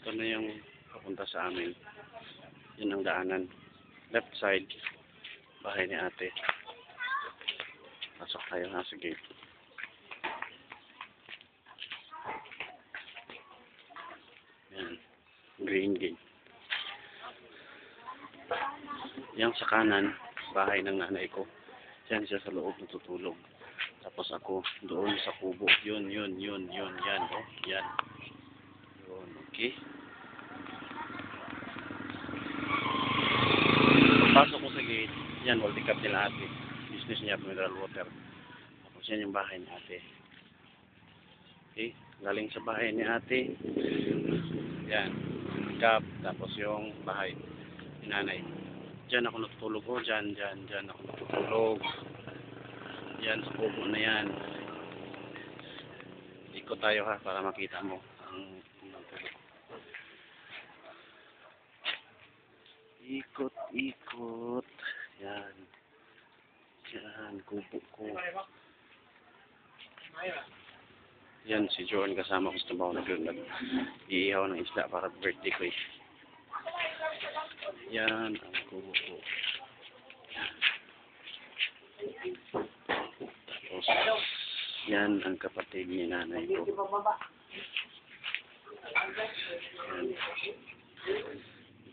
Ito na yung papunta sa amin. Yun ang daanan. Left side, bahay ni ate. Pasok tayo nga sa gate. Yan. Green gate. Yang sa kanan, bahay ng nanay ko. Diyan siya sa loob natutulog. Tapos ako doon sa kubo. Yun. Yan. Oh, yan. Yun. Okay. Pagpasok ko sa gate, yan, multi-cap nila ate. Business niya, mineral water. Tapos yan yung bahay ni ate. Okay. Galing sa bahay ni ate. Yan. Cap. Tapos yung bahay ni nanay. Diyan ako natutulog. Oh, diyan ako natutulog. Yan, sa kubo na yan. Ikot tayo ha, para makita mo ang natulog. Ikot. Yan. Yan, kubo ko. Yan, si John kasama ko sa trabaho nag-iihaw ng isda para birthday ko eh. Yan, ang kubo ko. Tapos, yan ang kapatid ni nanay ko. Yan.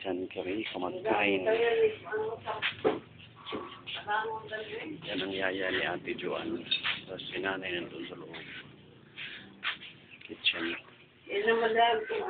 Diyan kami kumakain. Yan ang yaya ni Ate Joan. Tapos si nanay nandun sa loob. Kitchen. Yan, nanay ko.